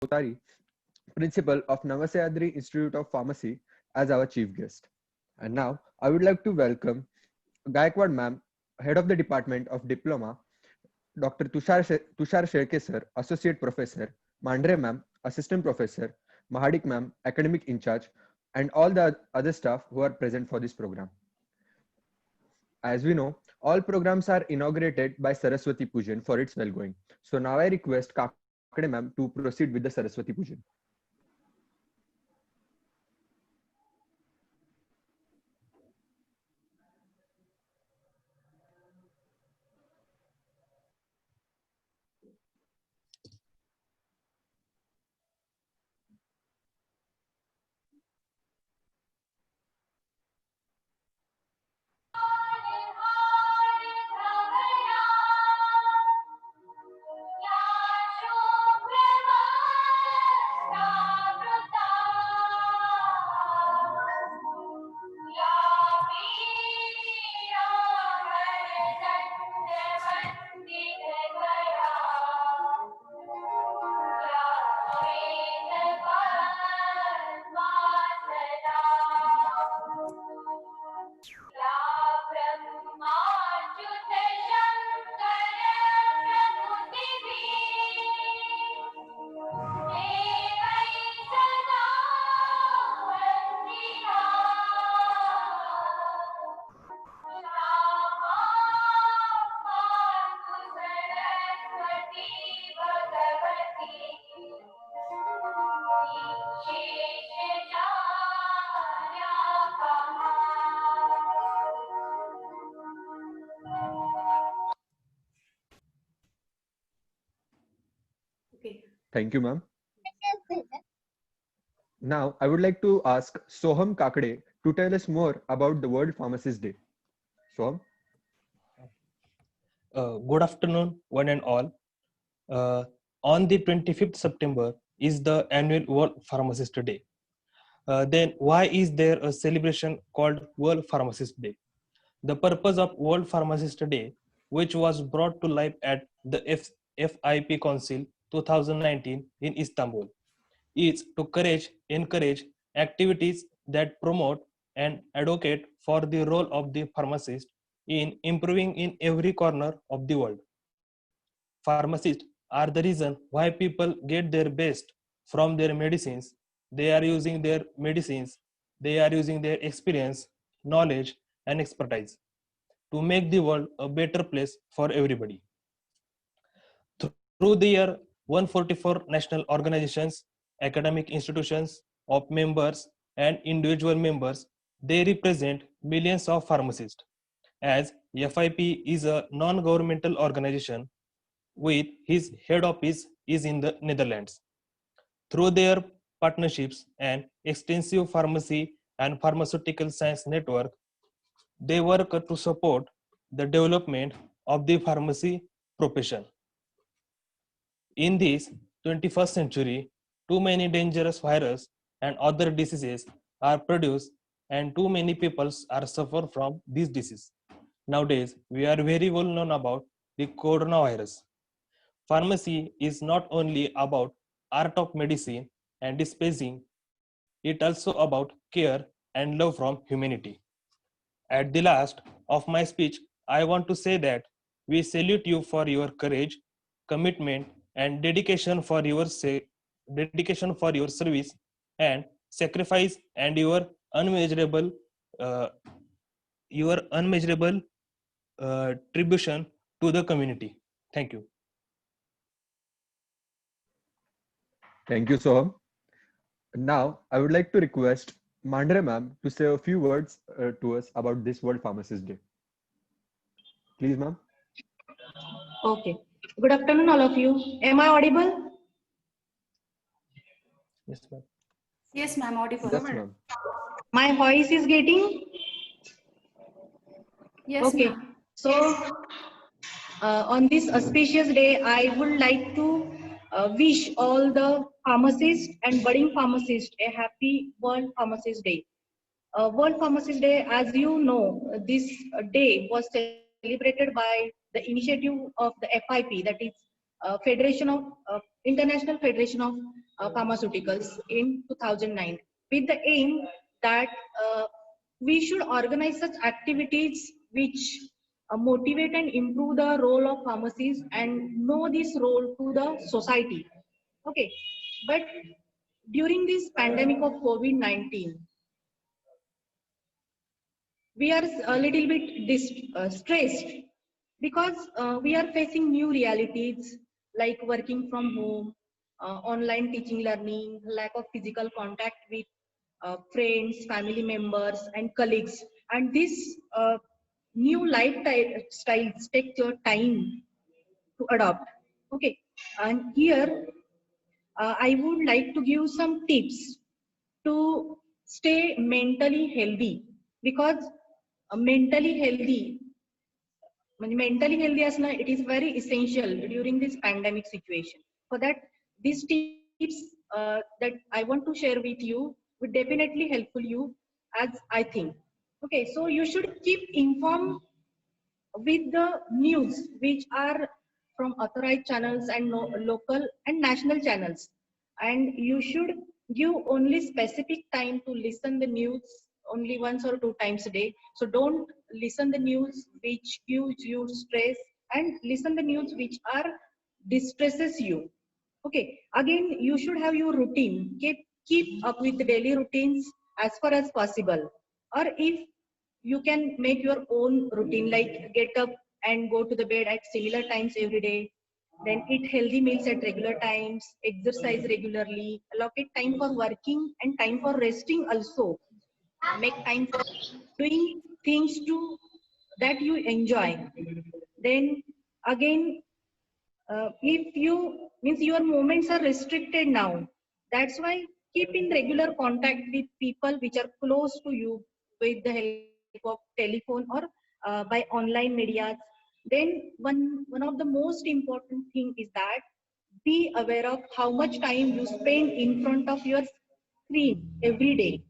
Kotari, Principal of Navasayadri Institute of Pharmacy, as our chief guest. And now I would like to welcome Gaikwad ma'am, Head of the Department of Diploma, Dr. Tushar Sherke sir, Associate Professor, Mandre ma'am, Assistant Professor, Mahadik ma'am, Academic In Charge, and all the other staff who are present for this program. As we know, all programs are inaugurated by Saraswati Pujan for its well-going. So now I request Kakade ma'am to proceed with the Saraswati Pujan. Okay. Thank you, ma'am. Now, I would like to ask Soham Kakade to tell us more about the World Pharmacist Day. Soham? Good afternoon, one and all. On the 25th September is the annual World Pharmacist Day. Then why is there a celebration called World Pharmacist Day? The purpose of World Pharmacist Day, which was brought to life at the FIP Council 2019 in Istanbul, is to encourage activities that promote and advocate for the role of the pharmacist in improving in every corner of the world. Pharmacists are the reason why people get their best from their medicines. They are using their medicines, they are using their experience, knowledge, and expertise to make the world a better place for everybody. Through the year, 144 national organizations, academic institutions of members, and individual members, they represent millions of pharmacists. As FIP is a non-governmental organization with his head office is in the Netherlands. Through their partnerships and extensive pharmacy and pharmaceutical science network, they work to support the development of the pharmacy profession. In this 21st century, too many dangerous viruses and other diseases are produced and too many people are suffer from this disease. Nowadays, we are very well known about the coronavirus. Pharmacy is not only about art of medicine and dispensing, it also about care and love from humanity. At the last of my speech, I want to say that we salute you for your courage, commitment, and dedication for your service and sacrifice and uh, your unmeasurable tribution to the community. Thank you. Thank you, Soham. Now, I would like to request Mandre ma'am to say a few words to us about this World Pharmacist Day. Please, ma'am. Okay. Good afternoon, all of you. Am I audible? Yes, ma'am. Yes, ma'am, audible. Yes, ma'am. My voice is getting? Yes, Okay. ma'am. So, on this auspicious day, I would like to wish all the pharmacists and budding pharmacists a happy World Pharmacist Day. World Pharmacist Day, as you know, this day was celebrated by the initiative of the FIP, that is Federation of International Federation of Pharmaceuticals in 2009, with the aim that we should organize such activities which motivate and improve the role of pharmacies and know this role to the society. Okay, but during this pandemic of COVID-19, we are a little bit stressed because we are facing new realities like working from home, online teaching learning, lack of physical contact with friends, family members, and colleagues. And this new lifestyles take your time to adopt. Okay, and here I would like to give some tips to stay mentally healthy because mentally healthy म्हणजे mentally healthy असणं it is very essential during this pandemic situation. For that, these tips that I want to share with you would definitely helpful you as I think. Okay, so you should keep informed with the news which are from authorized channels and local and national channels, and you should give only specific time to listen the news only once or two times a day. So don't listen the news which gives you stress, and listen the news which are distresses you. Okay, again you should have your routine. Keep up with the daily routines as far as possible, or if you can make your own routine like get up and go to the bed at similar times every day, then eat healthy meals at regular times, exercise regularly, allocate time for working and time for resting also, make time for doing things to that you enjoy. Then again, if you means your movements are restricted now, that's why keep in regular contact with people which are close to you with the help of telephone or by online media. Then one of the most important thing is that be aware of how much time you spend in front of your screen every day,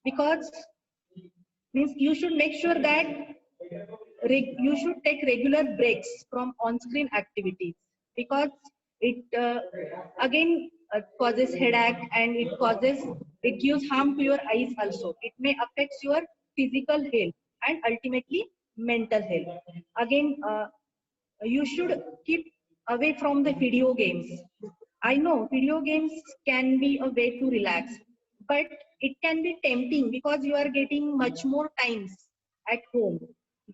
because means you should make sure that you should take regular breaks from on-screen activities, because it again causes headache, and it gives harm to your eyes also. It may affect your physical health and ultimately mental health. Again, you should keep away from the video games. I know video games can be a way to relax, but it can be tempting because you are getting much more times at home.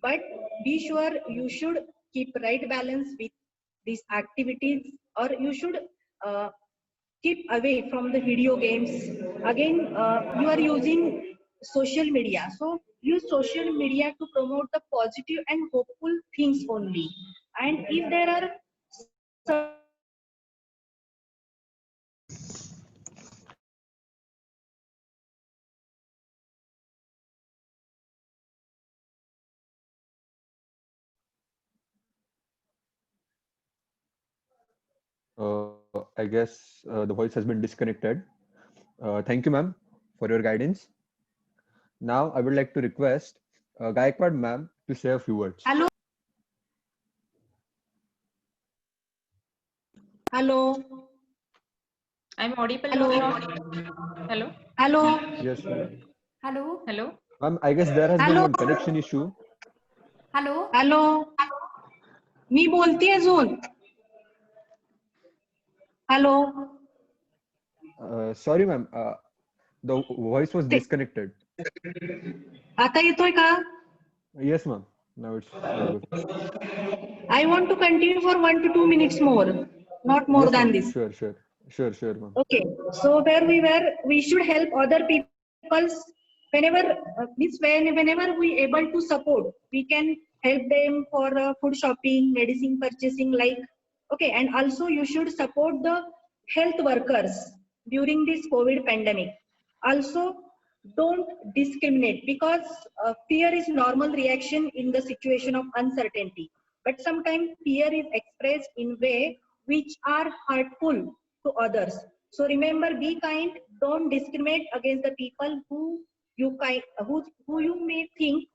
But be sure you should keep right balance with these activities, or you should uh, keep away from the video games. Again, you are using social media, so use social media to promote the positive and hopeful things only. And if there are certain I guess the voice has been disconnected. Thank you, ma'am, for your guidance. Now, I would like to request Gaikwad ma'am to say a few words. hello hello I'm audible hello or not? Hello? hello Yes, ma'am. Hello. Hello? Ma'am, I guess there has been hello one connection issue. Hello. hello मी बोलती अजून hello Sorry, ma'am. The voice was disconnected. आता येतोय का? Yes, ma'am. Now it's audible. I want to continue for 1 to 2 minutes more, not more Yes, than ma'am. this. Sure, ma'am. Okay, so where we were, we should help other people's whenever whenever we able to support, we can help them for food shopping, medicine purchasing, like. Okay, and also you should support the health workers during this COVID pandemic. Also, don't discriminate, because fear is normal reaction in the situation of uncertainty. But sometimes fear is expressed in way which are hurtful to others. So remember, be kind. Don't discriminate against the people who you may think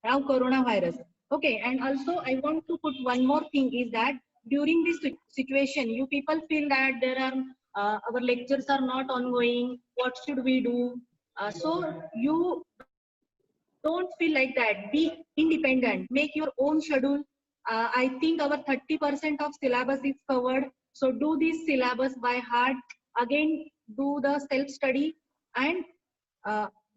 have coronavirus. Okay, and also I want to put one more thing is that during this situation, you people feel that there are our lectures are not ongoing. What should we do? So you don't feel like that. Be independent. Make your own schedule. I think our 30% of syllabus is covered. So do this syllabus by heart. Again, do the self study, and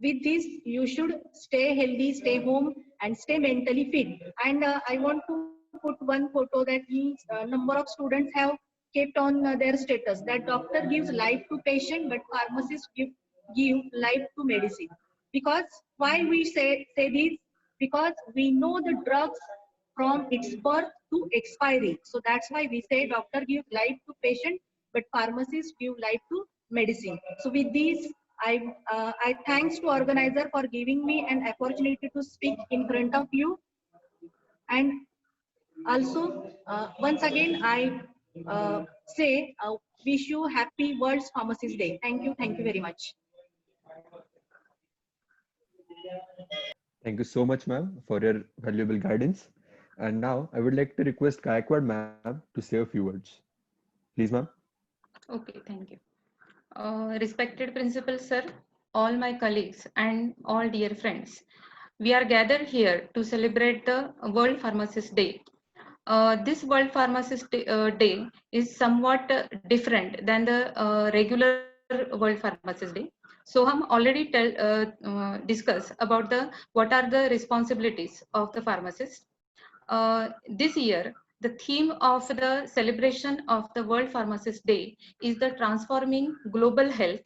with this you should stay healthy, stay home, and stay mentally fit. And I want to put one photo that means number of students have kept on their status that doctor gives life to patient, but pharmacist give life to medicine. Because why we say this? Because we know the drugs from its birth to expiry. So that's why we say doctor give life to patient, but pharmacist give life to medicine. So with this, I thanks to organizer for giving me an opportunity to speak in front of you. And also, once again, I say wish you happy World Pharmacist Day. Thank you. Thank you very much. Thank you so much, ma'am, for your valuable guidance. And now I would like to request Gaikwad ma'am to say a few words. Please, ma'am. Okay, thank you. Respected Principal Sir, all my colleagues and all dear friends, we are gathered here to celebrate the World Pharmacist Day. This World Pharmacist Day is somewhat different than the regular World Pharmacist Day. So हम already discuss about the what are the responsibilities of the pharmacist. This year, the theme of the celebration of the World Pharmacist Day is the transforming global health.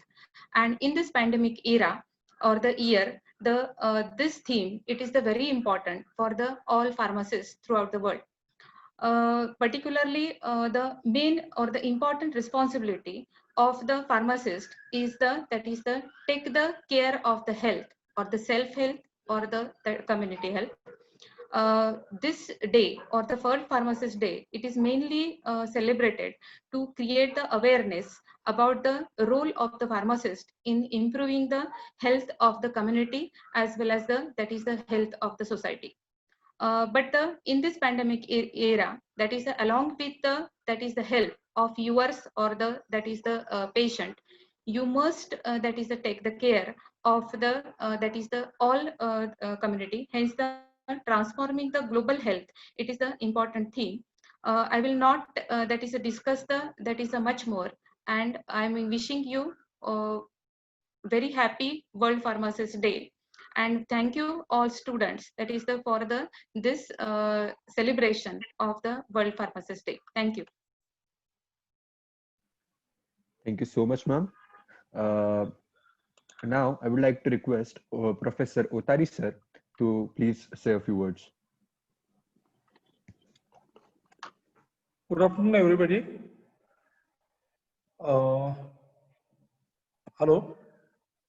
And in this pandemic era or the year, this theme it is the very important for the all pharmacists throughout the world. Particularly, the main or the important responsibility of the pharmacist is that is the take the care of the health or the self health or the community health. This day or the World Pharmacist Day, it is mainly celebrated to create the awareness about the role of the pharmacist in improving the health of the community as well as that is the health of the society. But in this pandemic era, that is along with that is the help of yours or that is the patient, you must that is take the care of that is the all community. Hence, the transforming the global health, it is the important theme. I will not that is discuss that is much more, and I am wishing you very happy World Pharmacist Day. And thank you all students that is for this celebration of the World Pharmacist Day. Thank you. Thank you so much, ma'am. Uh, Now I would like to request Professor Otari sir to please say a few words. Good afternoon, everybody. Hello,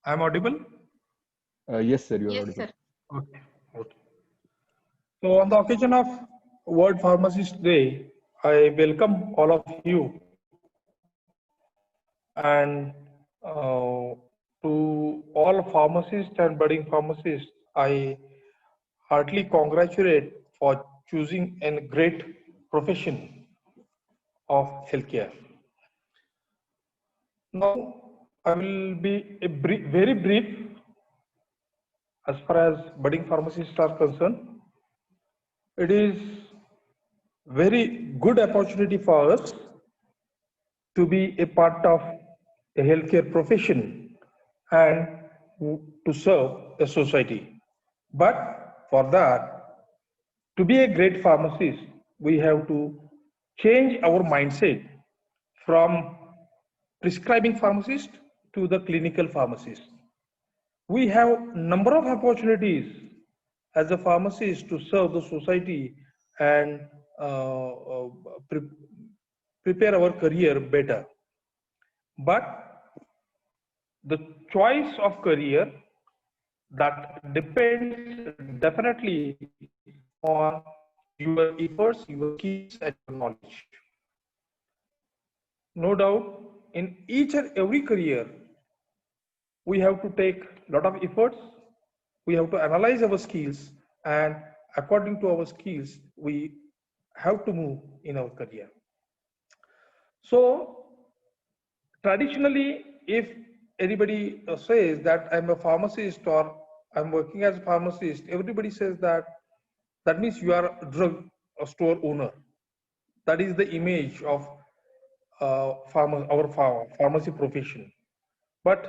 I'm audible? Yes, sir, you are Yes, audible. sir. Okay. Okay. So, on the occasion of World Pharmacist Day, I welcome all of you. And to all pharmacists and budding pharmacists, I heartily congratulate for choosing a great profession of healthcare. Now, I will be very brief as far as budding pharmacists are concerned. It is very good opportunity for us to be a part of a healthcare profession and to serve the society. But for that, to be a great pharmacist, we have to change our mindset from prescribing pharmacist to the clinical pharmacist. We have number of opportunities as a pharmacist to serve the society and prepare our career better. But the choice of career that depends definitely on your efforts, your skills, and your knowledge. No doubt, in each and every career, we have to take a lot of efforts. We have to analyze our skills, and according to our skills, we have to move in our career. So traditionally, if anybody says that I'm a pharmacist or I'm working as a pharmacist, everybody says that means you are a drug store owner. That is the image of our pharmacy profession. But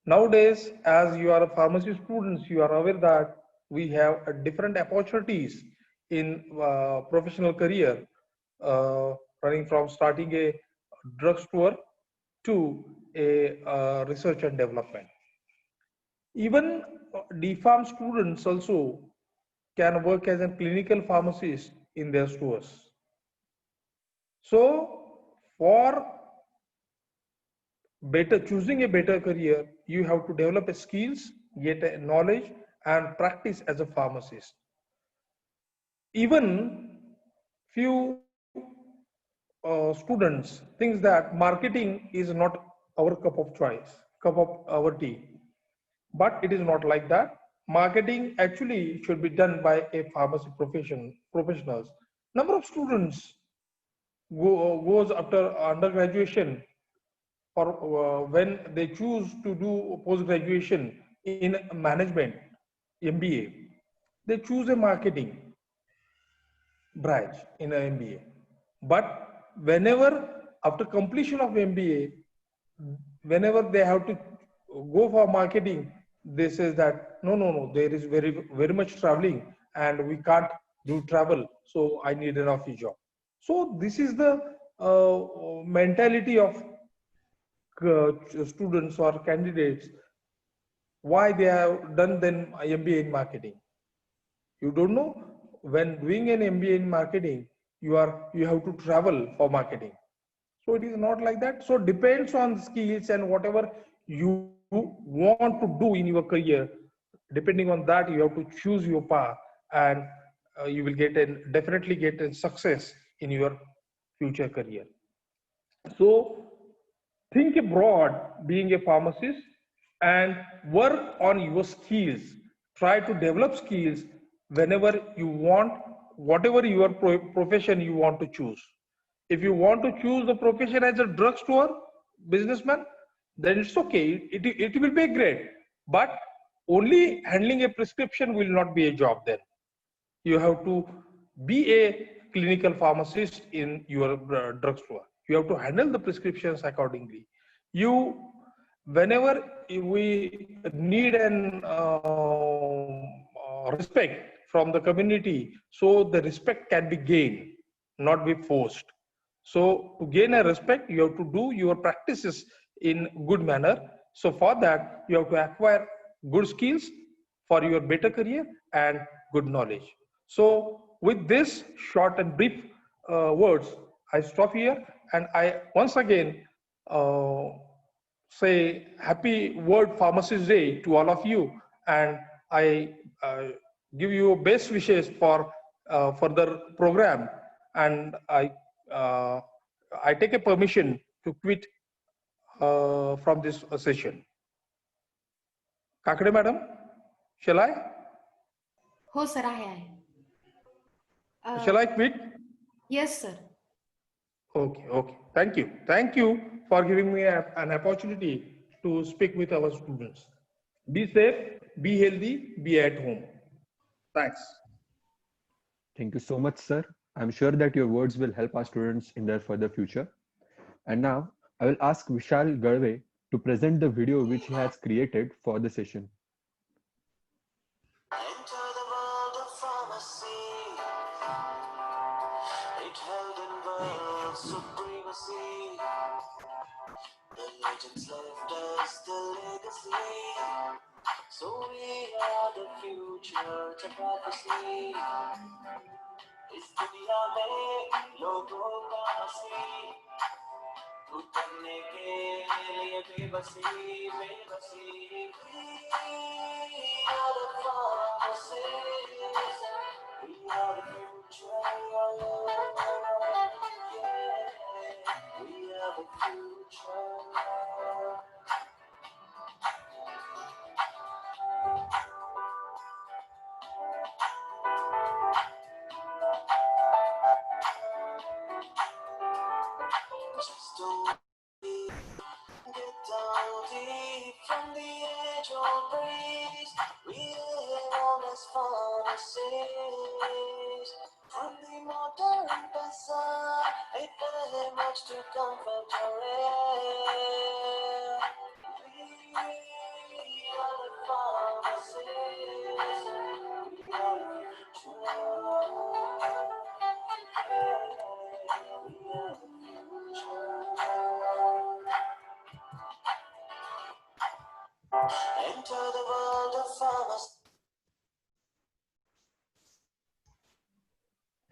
nowadays, as you are a pharmacy students, you are aware that we have different opportunities in professional career, running from starting a drugstore to a research and development. Even DPharm students also can work as a clinical pharmacist in their stores. So, for better choosing a better career, you have to develop a skills, get a knowledge, and practice as a pharmacist. Even few students thinks that marketing is not our cup of choice, cup of our tea, but it is not like that. Marketing actually should be done by a pharmacy professionals. Number of students goes after undergraduation or when they choose to do post graduation in management, MBA, they choose a marketing branch in an MBA. But whenever after completion of MBA, whenever they have to go for marketing, they say that no, there is very much traveling and we can't do travel. So I need an office job. So this is the mentality of students or candidates why they have done then MBA in marketing. You don't know, when doing an MBA in marketing, you have to travel for marketing. So it is not like that. So depends on skills and whatever you want to do in your career. Depending on that, you have to choose your path, and you will definitely get a success in your future career. So think abroad being a pharmacist and work on your skills. Try to develop skills whenever you want, whatever your profession you want to choose. If you want to choose the profession as a drugstore businessman, then it's okay. It will be great. But only handling a prescription will not be a job then. You have to be a clinical pharmacist in your drugstore. You have to handle the prescriptions accordingly. You, whenever we need an respect from the community, so the respect can be gained, not be forced. So to gain a respect, you have to do your practices in good manner. So for that, you have to acquire good skills for your better career and good knowledge. So with this short and brief words, I stop here, and I once again uh, say happy World Pharmacist Day to all of you, and I give you best wishes for further program, and uh, I take a permission to quit from this session. Kakade madam, shall I? हो sir आहे. Shall I quit? Yes sir. Okay. Thank you for giving me an opportunity to speak with our students. Be safe, be healthy, be at home. Thanks. Thank you so much, sir. I'm sure that your words will help our students in their further future. And now I will ask Vishal Garve to present the video which he has created for the session. Enter the world of pharmacy. It held in world supremacy. The legends left us the legacy. So we are the future to prophecy. इस दुनिया में लोगों का हंसी उतरने के लिए बेबसी बेबसी We are the pharmacists. We are the future. Yeah, we are the future. Just deep from the age-old breeze, we live on as pharmacies. From the modern bazaar, it very much to comfort your ear. We are the pharmacies. We are the enter the world of pharmacy.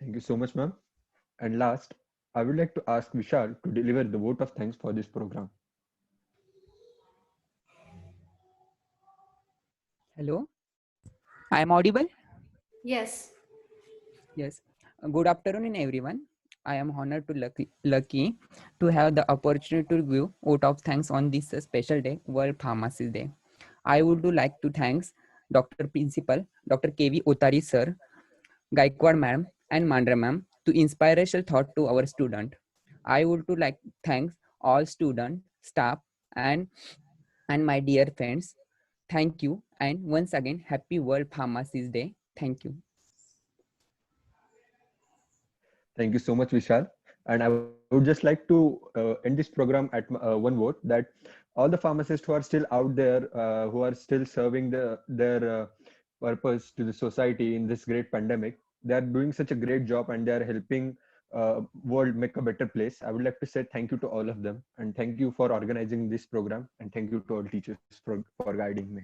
Thank you so much, ma'am. And last, I would like to ask Vishal to deliver the vote of thanks for this program. Hello, I am audible? Yes. Yes. Good afternoon, everyone. I am honored to lucky to have the opportunity to give vote of thanks on this special day, World Pharmacy Day. I would like to thanks Dr. Principal, Dr. K.V. Otari sir, Gaikwad ma'am, and Mandra ma'am to inspirational thought to our student. I would to like thanks all student, staff, and my dear friends. Thank you, and once again, Happy World Pharmacy Day. Thank you. Thank you so much, Vishal. And I would just like to end this program at one vote that all the pharmacists who are still out there, who are still serving their purpose to the society in this great pandemic, they are doing such a great job and they are helping world make a better place. I would like to say thank you to all of them and thank you for organizing this program and thank you to all teachers for guiding me.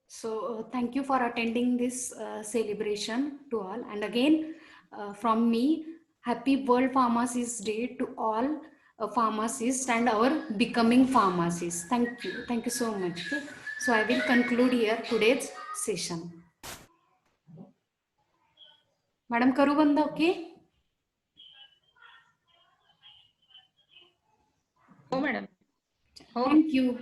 So thank you for attending this celebration to all. And again, from me, Happy World Pharmacist Day to all pharmacists and our becoming pharmacists. Thank you. Thank you so much. Okay? So I will conclude here today's session. Madam Karu banda, okay? हो madam. हो Thank you.